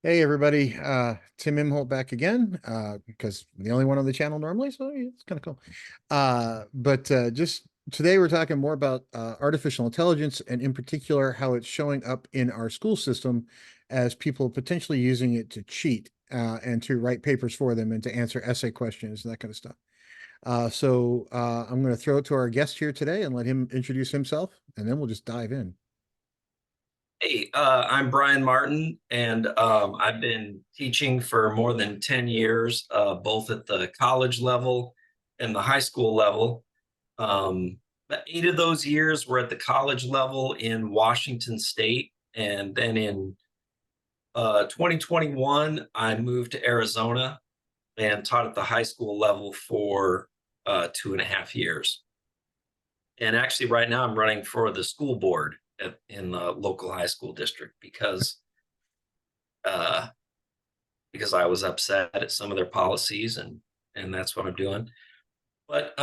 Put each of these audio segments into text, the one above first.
Hey everybody, Tim Imholt back again, because I'm the only one on the channel normally, so it's kind of cool. But just today we're talking more about artificial intelligence and in particular how it's showing up in our school system as people potentially using it to cheat and to write papers for them and to answer essay questions and that kind of stuff. I'm going to throw it to our guest here today and let him introduce himself, and then we'll just dive in. Hey, I'm Brian Martin, and I've been teaching for more than 10 years, both at the college level and the high school level. But 8 of those years were at the college level in Washington State. And then in 2021, I moved to Arizona and taught at the high school level for 2.5 years. And actually, right now, I'm running for the school board in the local high school district uh, because I was upset at some of their policies, and that's what I'm doing. But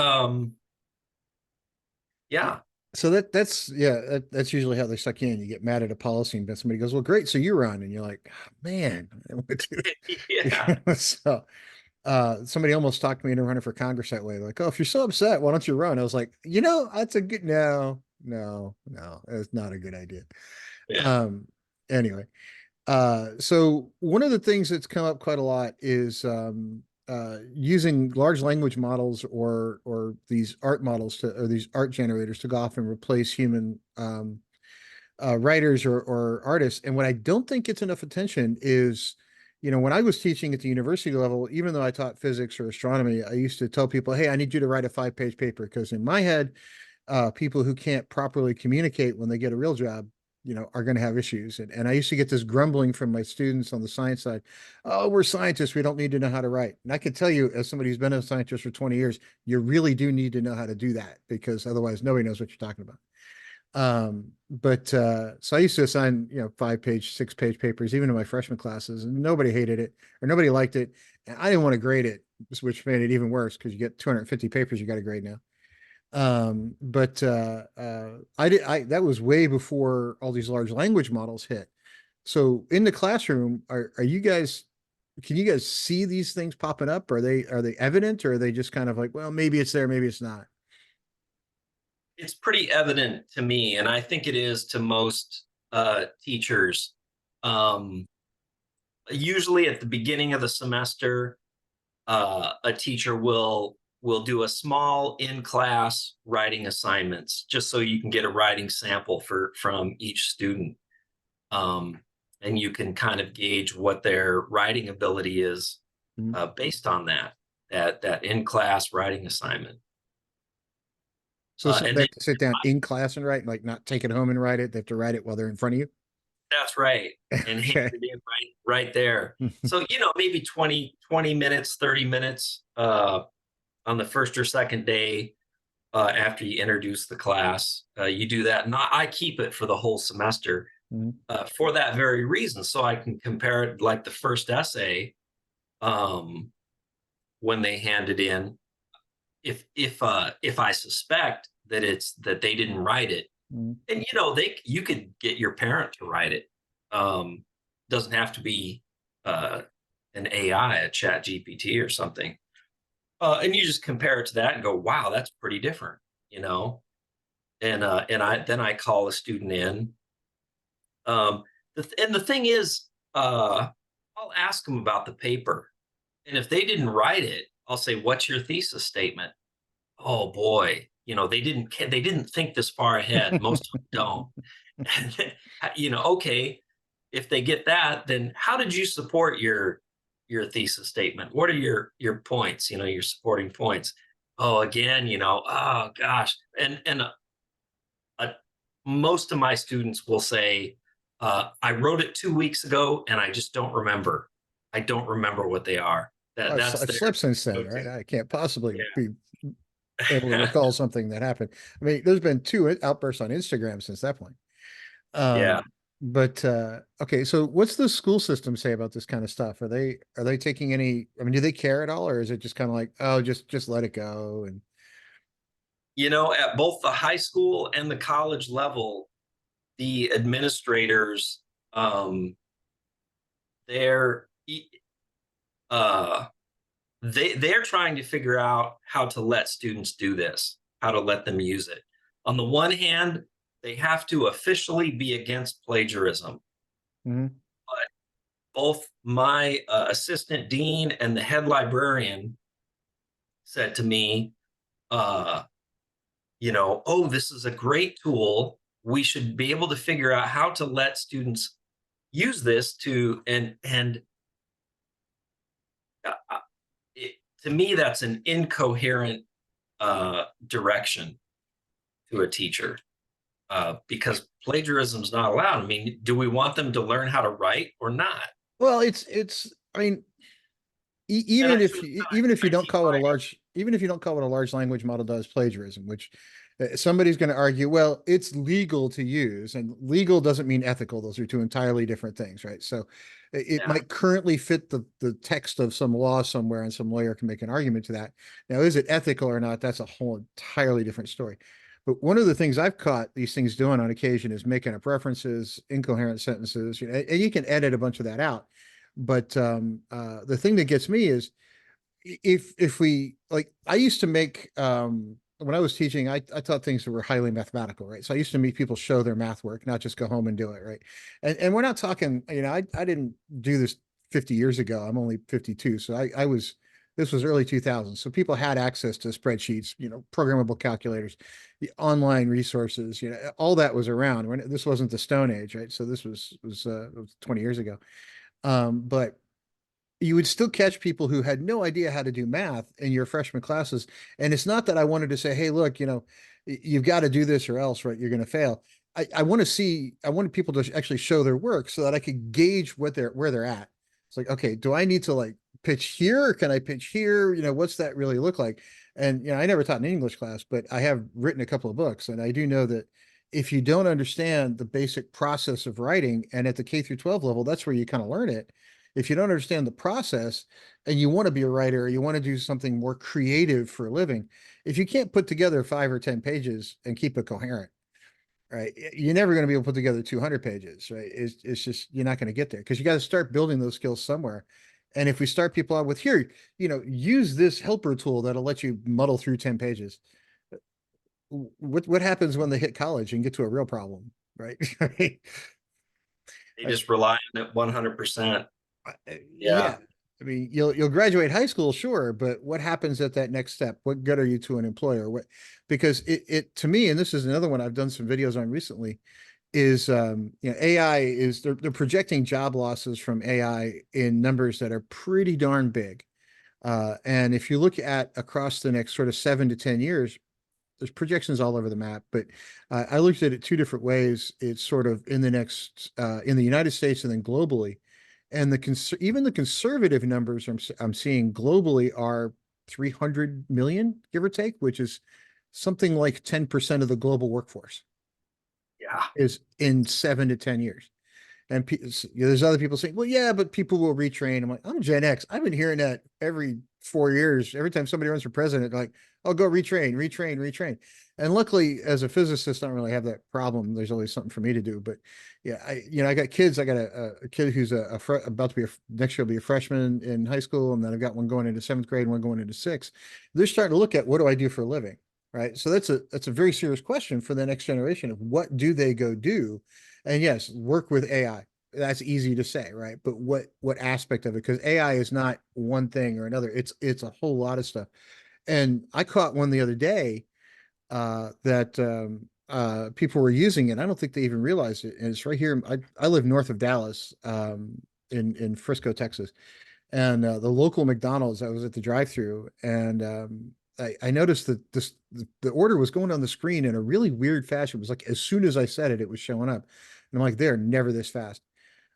yeah, So that's yeah, that's usually how they suck you in. You get mad at a policy and then somebody goes, "Well, great, so you run," and you're like, "Ah, "Man, what do-" yeah, So somebody almost talked me into running for Congress that way. Like, "Oh, if you're so upset, why don't you run?" I was like, that's a good no, it's not a good idea." yeah. Um, anyway, so one of the things that's come up quite a lot is using large language models or these art models to or these art generators to go off and replace human writers or artists. And what I don't think gets enough attention is, when I was teaching at the university level, even though I taught physics or astronomy, I used to tell people, "Hey, I need you to write a 5-page paper," because in my head, people who can't properly communicate when they get a real job, are going to have issues. And I used to get this grumbling from my students on the science side. "Oh, we're scientists. We don't need to know how to write." And I can tell you, as somebody who's been a scientist for 20 years, you really do need to know how to do that because otherwise nobody knows what you're talking about. But so I used to assign, 5-page, 6-page papers, even in my freshman classes, and nobody hated it or nobody liked it. And I didn't want to grade it, which made it even worse because you get 250 papers you got to grade now. But I that was way before all these large language models hit. So in the classroom, are you guys can you guys see these things popping up? Are they evident or are they just kind of like, well, maybe it's there, maybe it's not? It's pretty evident to me, and I think it is to most teachers. Um, Usually, at the beginning of the semester, a teacher will do a small in-class writing assignments just so you can get a writing sample from each student, um, and you can kind of gauge what their writing ability is Mhm. based on that in-class writing assignment. So And they then have to sit down in class and write, like not take it home and write it. They have to write it while they're in front of you. that's right, and hand Okay. it in right there. So maybe 20 minutes, 30 minutes on the first or second day after you introduce the class. You do that, and I keep it for the whole semester Mhm. for that very reason, so I can compare it like the first essay um, when they hand it in. If I suspect that they didn't write it, Mhm. and you could get your parent to write it. Um, doesn't have to be uh, an AI, a chat GPT or something. And you just compare it to that and go, wow, that's pretty different, you know? And I call a student in. Um, and the thing is, I'll ask them about the paper. And if they didn't write it, I'll say, what's your thesis statement? Oh boy, they didn't think this far ahead. Most of them don't. And then, okay, if they get that, then how did you support your thesis statement? What are your points? Your supporting points. Oh, again, oh gosh, and most of my students will say, I wrote it 2 weeks ago, and I just don't remember. I don't remember what they are. Well, That's I've their slept since then, right? go-to. I can't possibly be able to Yeah, recall something that happened. I mean, there's been two outbursts on Instagram since that point. yeah. But okay, so what's the school system say about this kind of stuff? Are they taking any, I mean, do they care at all, or is it just kind of like, oh, just let it go? And At both the high school and the college level, the administrators, um, they're uh, they're trying to figure out how to let students do this, how to let them use it. On the one hand, they have to officially be against plagiarism. Mhm. But both my assistant dean and the head librarian said to me, uh, oh, this is a great tool. We should be able to figure out how to let students use this to and uh, it, to me that's an incoherent direction to a teacher because plagiarism is not allowed. I mean, do we want them to learn how to write or not? Well, I mean, And I even if should you, even if I you don't teach call it a my large, even if you don't call it a large language model does plagiarism, which somebody's going to argue, well, it's legal to use, and legal doesn't mean ethical. Those are two entirely different things, right? So it yeah. might currently fit the text of some law somewhere, and some lawyer can make an argument to that. Now, is it ethical or not? That's a whole entirely different story. But one of the things I've caught these things doing on occasion is making up references, incoherent sentences, and you can edit a bunch of that out. But the thing that gets me is if we like, I used to make when I was teaching, I taught things that were highly mathematical, right? So I used to make people show their math work, not just go home and do it, right? And we're not talking, I didn't do this 50 years ago. I'm only 52, so I was this was early 2000s, so people had access to spreadsheets, programmable calculators, the online resources, all that was around when this wasn't the Stone Age, right? So this was 20 years ago. But you would still catch people who had no idea how to do math in your freshman classes. And it's not that I wanted to say, hey, look, you've got to do this or else, right? You're going to fail. I want to see, I wanted people to actually show their work so that I could gauge where they're at. It's like, okay, do I need to like pitch here? Or can I pitch here? What's that really look like? And, I never taught an English class, but I have written a couple of books. And I do know that if you don't understand the basic process of writing, and at the K through 12 level, that's where you kind of learn it. If you don't understand the process and you want to be a writer, or you want to do something more creative for a living, if you can't put together 5 or 10 pages and keep it coherent, right, you're never going to be able to put together 200 pages, right? It's just, you're not going to get there because you got to start building those skills somewhere. And if we start people out with here, use this helper tool that'll let you muddle through 10 pages. What happens when they hit college and get to a real problem, right? They just rely on it 100%. Yeah. Yeah. I mean, you'll graduate high school, sure, but what happens at that next step? What good are you to an employer? What Because it to me, and this is another one I've done some videos on recently, is AI is they're projecting job losses from AI in numbers that are pretty darn big. And if you look at across the next sort of 7 to 10 years, there's projections all over the map, but I looked at it two different ways. It's sort of in the next in the United States and then globally, and even the conservative numbers I'm seeing globally are 300 million, give or take, which is something like 10% of the global workforce Yeah. is in 7 to 10 years. And there's other people saying, well, yeah, but people will retrain. I'm like, I'm Gen X. I've been hearing that every 4 years. Every time somebody runs for president, like, I'll go retrain, retrain, retrain. And luckily, as a physicist, I don't really have that problem. There's always something for me to do. But yeah, I got kids. I got a kid who's about to be next year will be a freshman in high school. And then I've got one going into seventh grade and one going into sixth. They're starting to look at, what do I do for a living? Right. So that's a very serious question for the next generation of what do they go do? And yes, work with AI. That's easy to say, right? But what aspect of it? Because AI is not one thing or another. It's a whole lot of stuff. And I caught one the other day that people were using it. I don't think they even realized it. And it's right here. I live north of Dallas, in Frisco, Texas, and the local McDonald's. I was at the drive-through, and I noticed that the order was going on the screen in a really weird fashion. It was like as soon as I said it, it was showing up, and I'm like, they're never this fast.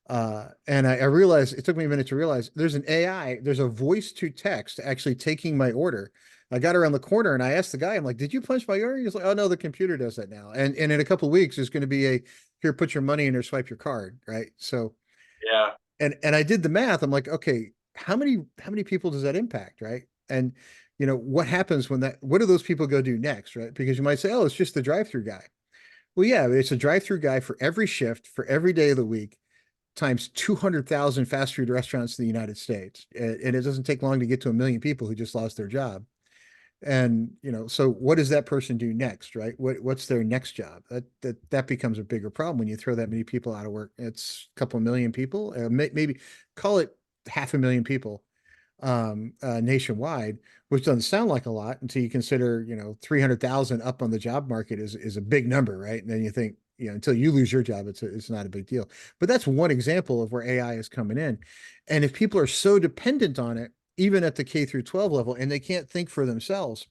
And I realized it took me a minute to realize there's a voice to text actually taking my order. I got around the corner and I asked the guy, I'm like, did you punch my order? He's like, oh no, the computer does that now. And in a couple of weeks, there's going to be here, put your money in or swipe your card. Right. So, Yeah. and I did the math. I'm like, okay, how many people does that impact? Right. And what happens what do those people go do next? Right. Because you might say, oh, it's just the drive-through guy. Well, yeah, it's a drive-through guy for every shift, for every day of the week, times 200,000 fast food restaurants in the United States. And it doesn't take long to get to 1 million people who just lost their job. And, so what does that person do next, right? What's their next job? That becomes a bigger problem when you throw that many people out of work. It's a couple million people, maybe call it 500,000 people nationwide, which doesn't sound like a lot until you consider, 300,000 up on the job market is a big number, right? And then you think, until you lose your job, it's not a big deal. But that's one example of where AI is coming in. And if people are so dependent on it, even at the K through 12 level, and they can't think for themselves,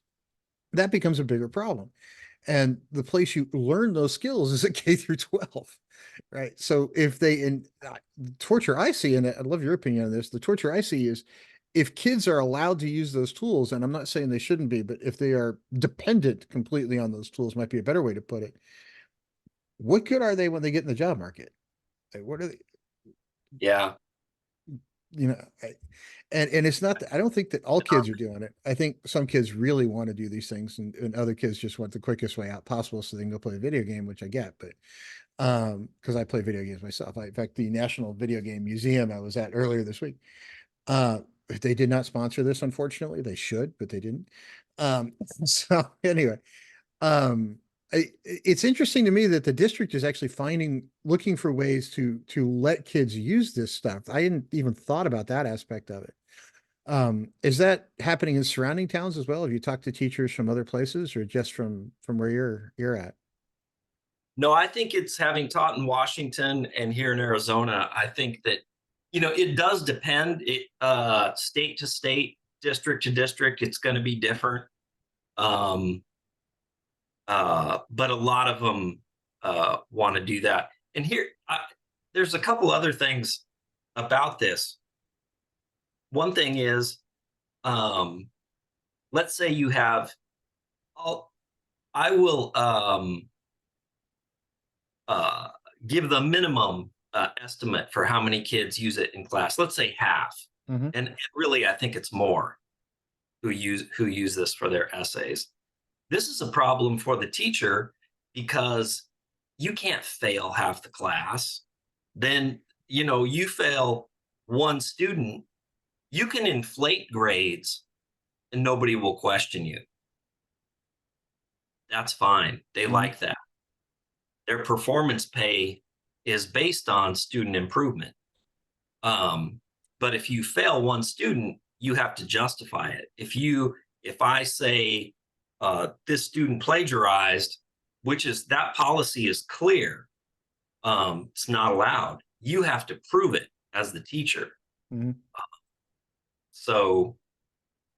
that becomes a bigger problem. And the place you learn those skills is at K through 12, right? So if they, and the torture I see, and I'd love your opinion on this, the torture I see is if kids are allowed to use those tools, and I'm not saying they shouldn't be, but if they are dependent completely on those tools, might be a better way to put it. What good are they when they get in the job market? Like, what are they, Yeah. you know, and it's not that, I don't think that all kids are doing it. I think some kids really want to do these things, and other kids just want the quickest way out possible so they can go play a video game, which I get, but because I play video games myself. In fact, the National Video Game Museum I was at earlier this week, uh, they did not sponsor this, unfortunately. They should, but they didn't. So anyway, it's interesting to me that the district is actually looking for ways to let kids use this stuff. I hadn't even thought about that aspect of it. Is that happening in surrounding towns as well? Have you talked to teachers from other places, or just from where you're at? No, I think it's having taught in Washington and here in Arizona. I think that, it does depend. State to state, district to district, it's going to be different. Um, but a lot of them want to do that. And there's a couple other things about this. One thing is, let's say you have, I will uh, give the minimum estimate for how many kids use it in class. Let's say half, Mhm. and really, I think it's more who use this for their essays. This is a problem for the teacher because you can't fail half the class. Then, you fail one student, you can inflate grades and nobody will question you. That's fine. They Mhm. like that. Their performance pay is based on student improvement. But if you fail one student, you have to justify it. If I say this student plagiarized, which is that policy is clear, it's not allowed. You have to prove it as the teacher. Mhm. So,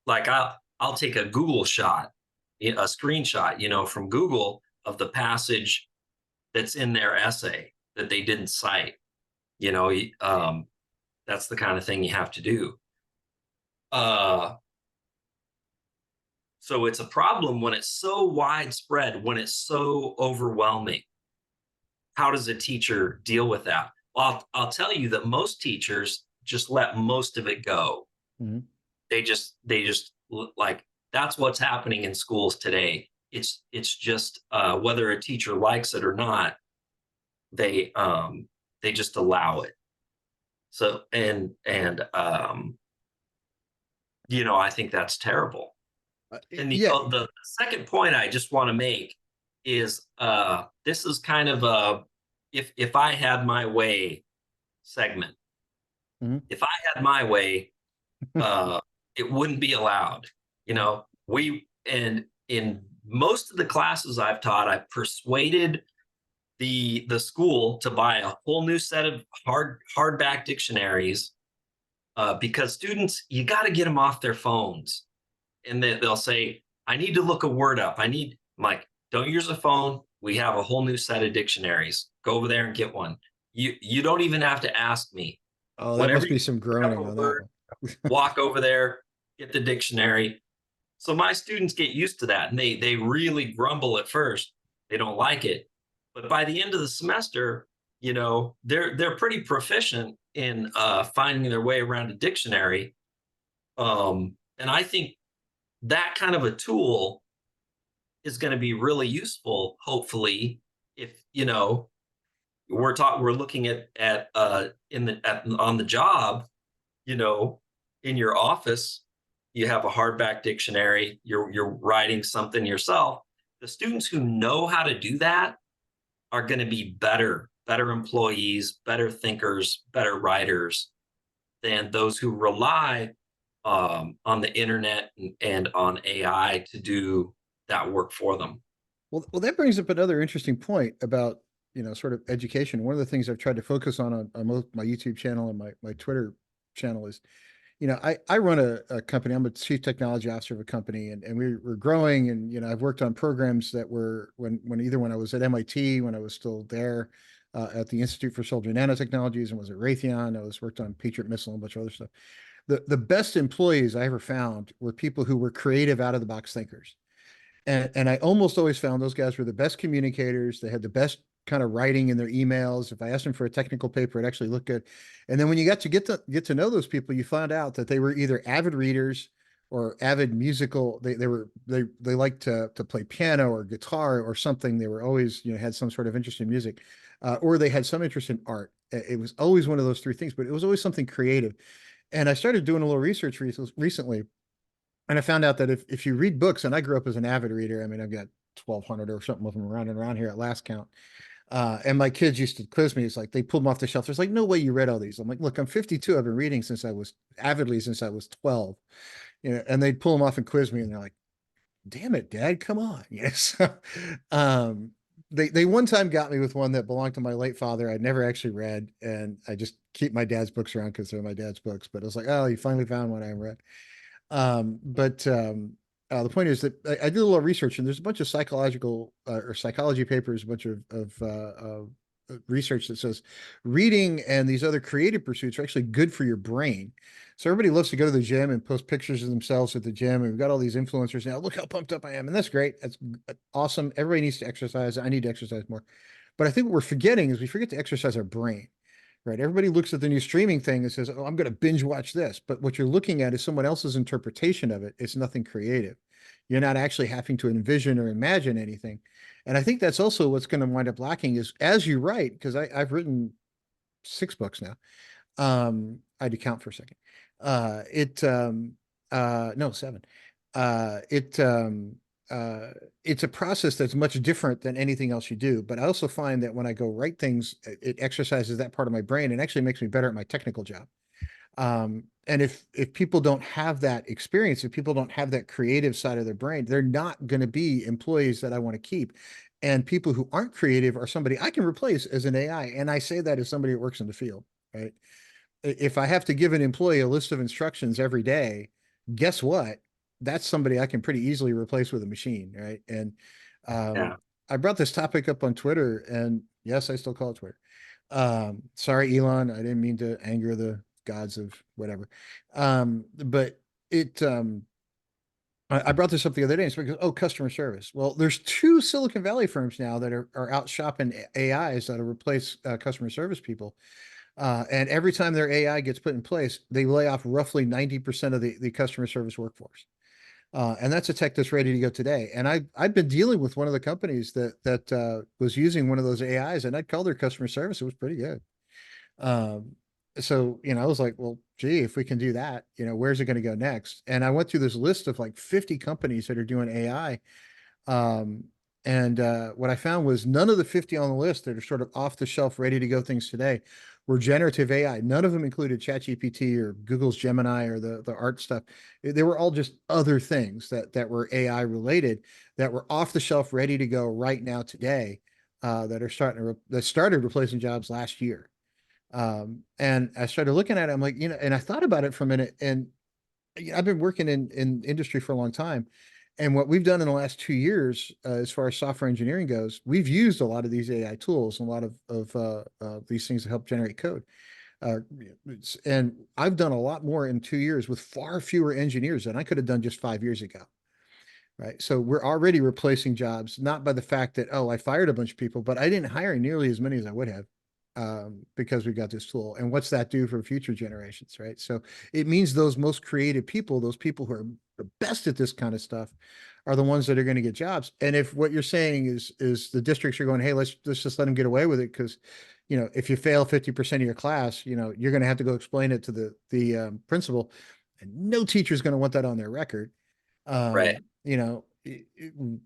like I'll take a Google shot, a screenshot, from Google of the passage that's in their essay that they didn't cite. You know, that's the kind of thing you have to do. Uh, so it's a problem when it's so widespread, when it's so overwhelming. How does a teacher deal with that? Well, I'll tell you that most teachers just let most of it go. Mhm. They just like that's what's happening in schools today. It's just whether a teacher likes it or not, they um they just allow it. So I think that's terrible. And Yeah. the second point I just want to make is this is kind of a if I had my way segment. Mhm. If I had my way, uh, it wouldn't be allowed. Mhm. We and in most of the classes I've taught, I persuaded the school to buy a whole new set of hardback dictionaries because students, you got to get them off their phones, and they'll say, "I need to look a word up. I'm like, don't use a phone. We have a whole new set of dictionaries. Go over there and get one. You don't even have to ask me. Oh, that Whenever must you be some look up groaning a on that word, one. walk over there, get the dictionary." So my students get used to that, and they really grumble at first. They don't like it, but by the end of the semester, they're pretty proficient in finding their way around a dictionary. And I think that kind of a tool is going to be really useful. Hopefully, if we're looking at in the on the job, you know, in your office, you have a hardback dictionary, you're writing something yourself. The students who know how to do that are going to be better employees, better thinkers, better writers than those who rely on the internet and on AI to do that work for them. Well, that brings up another interesting point about, sort of education. One of the things I've tried to focus on both my YouTube channel and my Twitter channel is, I run a company. I'm a chief technology officer of a company, and we're growing. And I've worked on programs that were when I was at MIT, when I was still there, at the Institute for Soldier Nanotechnologies, and was at Raytheon. I was worked on Patriot missile and a bunch of other stuff. The best employees I ever found were people who were creative, out of the box thinkers. And I almost always found those guys were the best communicators. They had the best kind of writing in their emails. If I asked them for a technical paper, it actually looked good. And then when you got to get to know those people, you find out that they were either avid readers or avid musical. They liked to play piano or guitar or something. They were always, had some sort of interest in music, or they had some interest in art. It was always one of those three things, but it was always something creative. And I started doing a little research recently, and I found out that if you read books, and I grew up as an avid reader. I mean, I've got 1,200 or something of them around and around here at last count. And my kids used to quiz me. It's like they pulled them off the shelf. There's like, no way you read all these. I'm like, look, I'm 52. I've been reading since I was 12. And they'd pull them off and quiz me, and they're like, damn it, Dad, come on. Yes. um, they one time got me with one that belonged to my late father. I'd never actually read, and I just keep my dad's books around because they're my dad's books. But it was like, oh, you finally found one I read. But the point is that I did a little research, and there's a bunch of psychological or psychology papers, a bunch of research that says reading and these other creative pursuits are actually good for your brain. So everybody loves to go to the gym and post pictures of themselves at the gym. And we've got all these influencers now. Look how pumped up I am. And that's great. That's awesome. Everybody needs to exercise. I need to exercise more. But I think what we're forgetting is we forget to exercise our brain. Right. Everybody looks at the new streaming thing and says, oh, I'm going to binge watch this. But what you're looking at is someone else's interpretation of it. It's nothing creative. You're not actually having to envision or imagine anything. And I think that's also what's going to wind up lacking is as you write, because I've written 6 books now. I had to count for a second. No, 7. It it's a process that's much different than anything else you do. But I also find that when I go write things, it exercises that part of my brain and actually makes me better at my technical job. And if people don't have that experience, if people don't have that creative side of their brain, they're not going to be employees that I want to keep. And people who aren't creative are somebody I can replace as an AI. And I say that as somebody that works in the field, right? If I have to give an employee a list of instructions every day, guess what? That's somebody I can pretty easily replace with a machine, right? And um, Yeah. I brought this topic up on Twitter, and yes, I still call it Twitter. Sorry, Elon, I didn't mean to anger the gods of whatever. But it, I brought this up the other day. It's because, oh, customer service. Well, there's 2 Silicon Valley firms now that are out shopping AIs that'll replace customer service people. And every time their AI gets put in place, they lay off roughly 90% of the customer service workforce. And that's a tech that's ready to go today. And I've been dealing with one of the companies that was using one of those AIs, and I'd call their customer service. It was pretty good. Um, so, I was like, well, gee, if we can do that, where's it going to go next? And I went through this list of like 50 companies that are doing AI. Um, and what I found was none of the 50 on the list that are sort of off the shelf, ready to go things today were generative AI. None of them included ChatGPT or Google's Gemini or the art stuff. They were all just other things that were AI related that were off the shelf, ready to go right now today, that are that started replacing jobs last year. And I started looking at it. I'm like, and I thought about it for a minute. And I've been working in industry for a long time. And what we've done in the last 2 years, as far as software engineering goes, we've used a lot of these AI tools and a lot of these things to help generate code. Uh, and I've done a lot more in 2 years with far fewer engineers than I could have done just 5 years ago. Right. So we're already replacing jobs, not by the fact that, oh, I fired a bunch of people, but I didn't hire nearly as many as I would have, because we got this tool. And what's that do for future generations? Right. So it means those most creative people, those people who are the best at this kind of stuff, are the ones that are going to get jobs. And if what you're saying is the districts are going, hey, let's just let them get away with it because if you fail 50% of your class, you're going to have to go explain it to the principal, and no teacher is going to want that on their record. Right.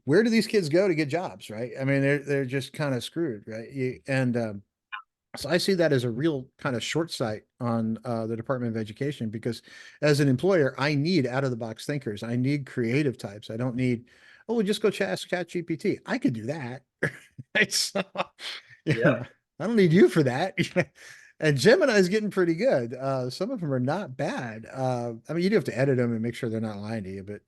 Where do these kids go to get jobs, right? I mean, they're just kind of screwed, right? So I see that as a real kind of short sight on the Department of Education, because as an employer, I need out of the box thinkers. I need creative types. I don't need, oh, well, just go chat GPT. I could do that. Right? So, you Yep. know, I don't need you for that. And Gemini is getting pretty good. Some of them are not bad. I mean, you do have to edit them and make sure they're not lying to you, but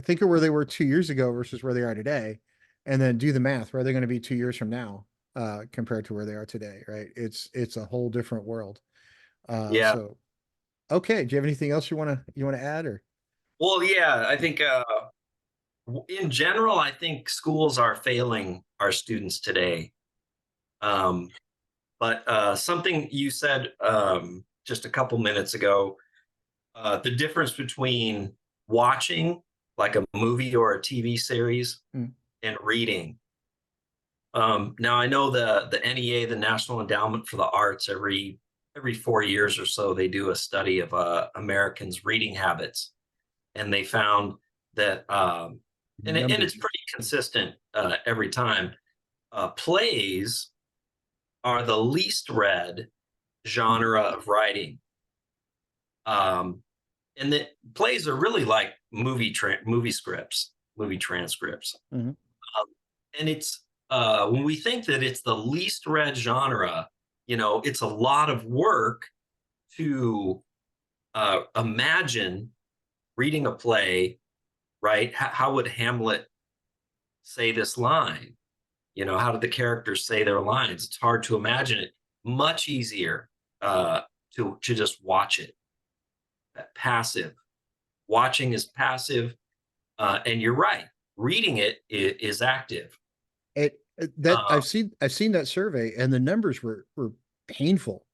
think of where they were 2 years ago versus where they are today, and then do the math. Where are they going to be 2 years from now? Compared to where they are today, right? It's a whole different world. Yeah. So okay, do you have anything else you want to add, or? Well, yeah, I think in general, I think schools are failing our students today. Um, but something you said just a couple minutes ago, the difference between watching like a movie or a TV series Mm, and reading. Now I know the NEA, the National Endowment for the Arts, every 4 years or so they do a study of Americans' reading habits, and they found that and numbers. it's pretty consistent every time. Plays are the least read Mhm, genre of writing, um, and the plays are really like movie scripts, movie transcripts. mhm. Um, and it's when we think that it's the least read genre, it's a lot of work to imagine reading a play, right? How would Hamlet say this line? How did the characters say their lines? It's hard to imagine it. Much easier uh, to just watch it. Passive. Watching is passive, and you're right. Reading it is active. That Uh, I've seen that survey, and the numbers were painful.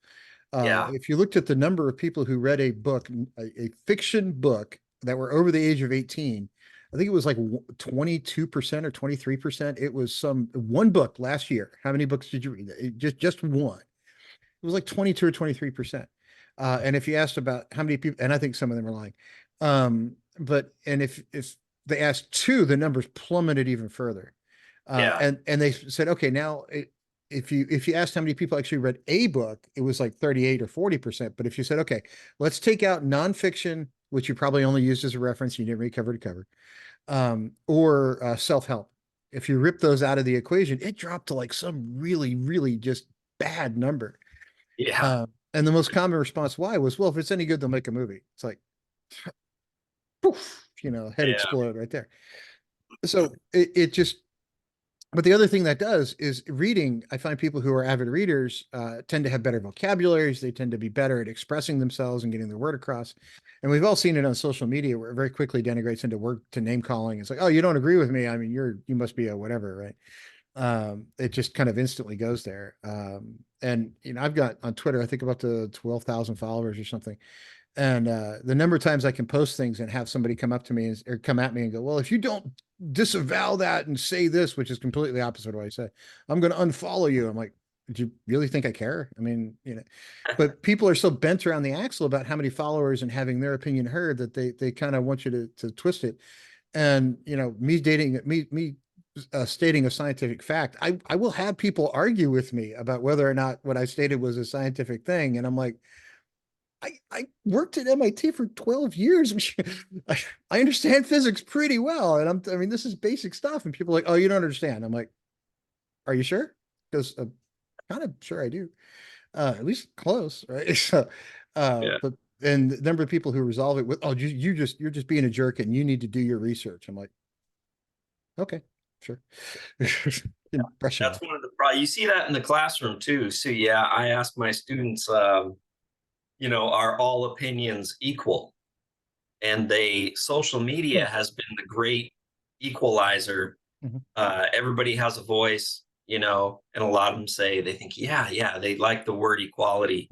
yeah, If you looked at the number of people who read a book, a fiction book, that were over the age of 18, I think it was like 22% or 23%. It was some one book last year. How many books did you read? Just one. It was like 22 or 23%. And if you asked about how many people, and I think some of them are lying, and if they asked two, the numbers plummeted even further. yeah, And they said, okay, now if you asked how many people actually read a book, it was like 38 or 40%. But if you said, okay, let's take out nonfiction, which you probably only used as a reference, you didn't read cover to cover, or self-help. If you rip those out of the equation, it dropped to like some really, really just bad number. yeah, And the most common response why was, well, if it's any good, they'll make a movie. It's like, poof, head yeah, explode right there. So it just, but the other thing that does is reading. I find people who are avid readers tend to have better vocabularies. They tend to be better at expressing themselves and getting their word across. And we've all seen it on social media where it very quickly denigrates into word to name calling. It's like, oh, you don't agree with me. I mean, you must be a whatever, right? It just kind of instantly goes there. And I've got on Twitter, I think about the 12,000 followers or something. And the number of times I can post things and have somebody come up to me or come at me and go, well, if you don't disavow that and say this, which is completely opposite of what I say, I'm going to unfollow you. I'm like, do you really think I care? I mean, but people are so bent around the axle about how many followers and having their opinion heard that they kind of want you to twist it. And, me stating a scientific fact, I will have people argue with me about whether or not what I stated was a scientific thing. And I'm like, I worked at MIT for 12 years. I understand physics pretty well. And I mean, this is basic stuff. And people are like, oh, you don't understand. I'm like, are you sure? Because I'm kind of sure I do. At least close, right? So, yeah. but and the number of people who resolve it with, oh, you're just being a jerk and you need to do your research. I'm like, okay, sure. Didn't brush it That's off. one of the problems. You see that in the classroom too. So yeah, I ask my students, are all opinions equal? And social media Yeah. has been the great equalizer. Mhm. Everybody has a voice, and a lot of them say they think, yeah, yeah, they like the word equality,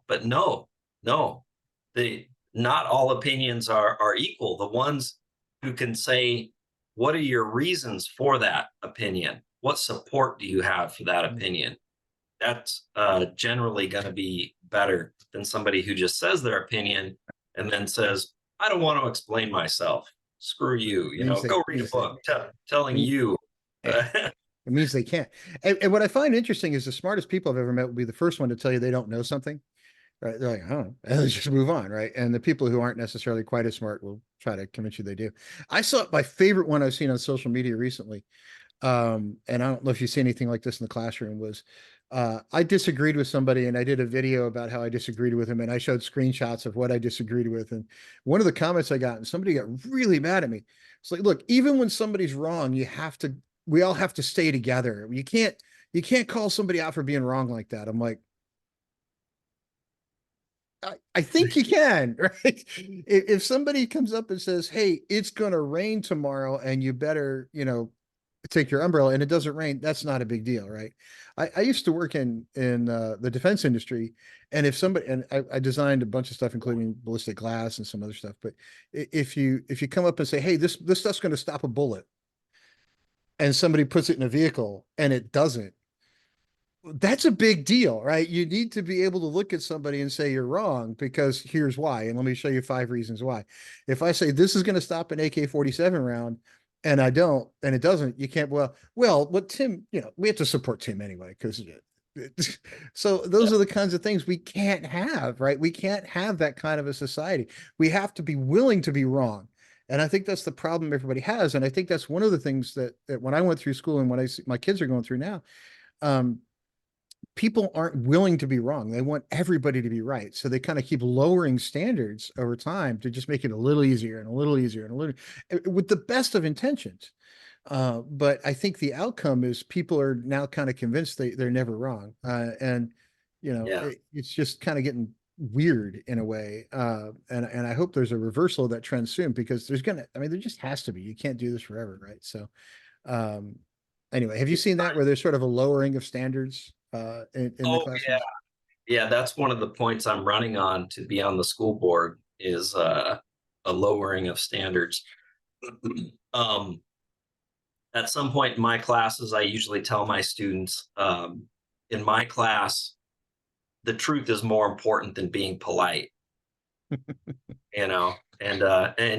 but no, no, they not all opinions are equal. The ones who can say, what are your reasons for that opinion? What support do you have for that Mhm. opinion? that's generally going to be better than somebody who just says their opinion and then says, I don't want to explain myself. Screw you, Means they go read a means they book telling mean you. yeah. It means they can't. And what I find interesting is the smartest people I've ever met will be the first one to tell you they don't know something. Right. They're like, oh, and they just move on. Right. And the people who aren't necessarily quite as smart will try to convince you they do. I saw my favorite one I've seen on social media recently. And I don't know if you see anything like this in the classroom was I disagreed with somebody and I did a video about how I disagreed with him and I showed screenshots of what I disagreed with. And one of the comments I got, and somebody got really mad at me. It's like, look, even when somebody's wrong, we all have to stay together. You can't call somebody out for being wrong like that. I'm like, I think you can, right? If somebody comes up and says, hey, it's going to rain tomorrow and you better, take your umbrella and it doesn't rain, that's not a big deal, right? I used to work in the defense industry, and if somebody and I designed a bunch of stuff, including ballistic glass and some other stuff. But if you come up and say, hey, this stuff's going to stop a bullet, and somebody puts it in a vehicle and it doesn't, that's a big deal, right? You need to be able to look at somebody and say you're wrong because here's why. And let me show you 5 reasons why. If I say this is going to stop an AK-47 round and I don't, and it doesn't, you can't, what Tim, we have to support Tim anyway, because so those are the kinds of things we can't have, right? We can't have that kind of a society. We have to be willing to be wrong. And I think that's the problem everybody has. And I think that's one of the things that when I went through school and when I see my kids are going through now, um, people aren't willing to be wrong. They want everybody to be right. So they kind of keep lowering standards over time to just make it a little easier and a little easier and a little with the best of intentions. But I think the outcome is people are now kind of convinced they're never wrong. And, Yeah. it's just kind of getting weird in a way. And I hope there's a reversal of that trend soon because there just has to be. You can't do this forever, right? So, um, anyway, have you seen that where there's sort of a lowering of standards in the Oh yeah. classrooms? Yeah, that's one of the points I'm running on to be on the school board is a lowering of standards. um, at some point in my classes, I usually tell my students, in my class, the truth is more important than being polite. And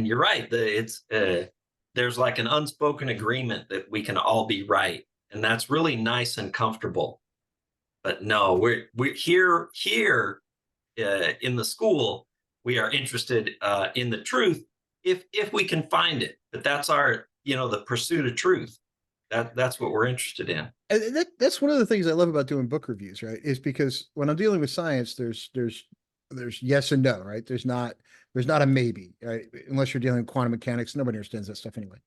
you're right. There's like an unspoken agreement that we can all be right, and that's really nice and comfortable. But no, we're here in the school, we are interested in the truth if we can find it. But that's our, the pursuit of truth. That's what we're interested in. And that's one of the things I love about doing book reviews, right? Is because when I'm dealing with science, there's yes and no, right? There's not a maybe, right? Unless you're dealing with quantum mechanics, nobody understands that stuff anyway.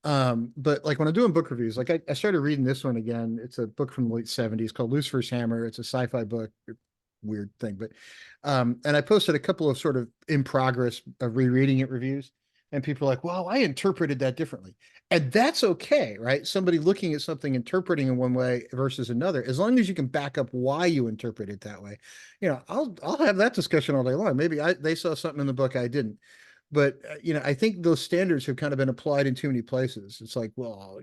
But like when I'm doing book reviews, like I started reading this one again. It's a book from the late 70s called Lucifer's Hammer. It's a sci-fi book, weird thing, but and I posted a couple of sort of in progress of rereading it reviews, and people are like, well, I interpreted that differently. And that's okay, right? Somebody looking at something interpreting in one way versus another, as long as you can back up why you interpret it that way, I'll have that discussion all day long. Maybe they saw something in the book I didn't. But I think those standards have kind of been applied in too many places. It's like, well,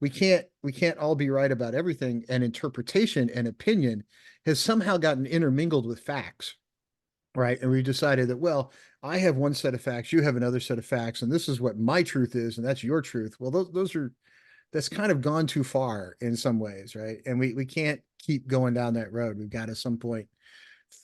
we can't all be right about everything, and interpretation and opinion has somehow gotten intermingled with facts, right? And we decided that, well, I have one set of facts, you have another set of facts, and this is what my truth is, and that's your truth. Well, that's kind of gone too far in some ways, right? And we can't keep going down that road. We've got to some point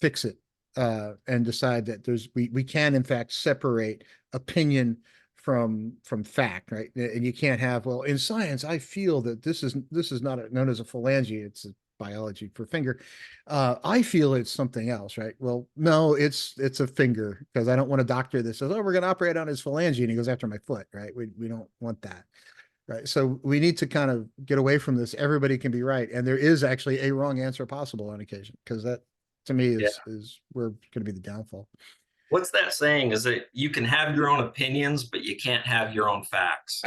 fix it, and decide that we can in fact separate opinion from fact, right? And you can't have, well, in science I feel that this is not known as a phalange, it's a biology for finger. I feel it's something else, right? Well, no, it's a finger, because I don't want a doctor that says, oh, we're going to operate on his phalange and he goes after my foot, right? We don't want that. Right. So we need to kind of get away from this. Everybody can be right. And there is actually a wrong answer possible on occasion, because that to me Yeah. is where going to be the downfall. What's that saying? Is that you can have your own opinions, but you can't have your own facts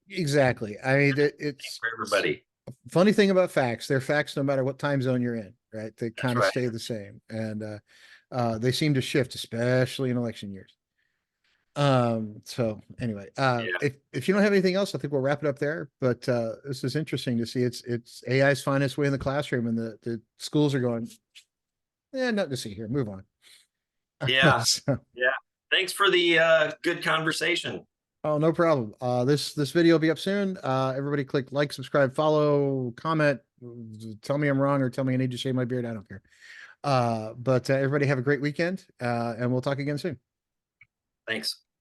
Exactly. I mean, it's for everybody. funny thing about facts. They're facts no matter what time zone you're in, right? They That's kind of right. stay the same. And they seem to shift, especially in election years. So anyway, Yeah. if you don't have anything else, I think we'll wrap it up there. But this is interesting to see. It's AI's finest way in the classroom, and the schools are going, yeah, nothing to see here. Move on. Yeah. So, Yeah. Thanks for the good conversation. oh, no problem. This video will be up soon. Everybody click like, subscribe, follow, comment, tell me I'm wrong or tell me I need to shave my beard. I don't care. But everybody have a great weekend, and we'll talk again soon. Thanks.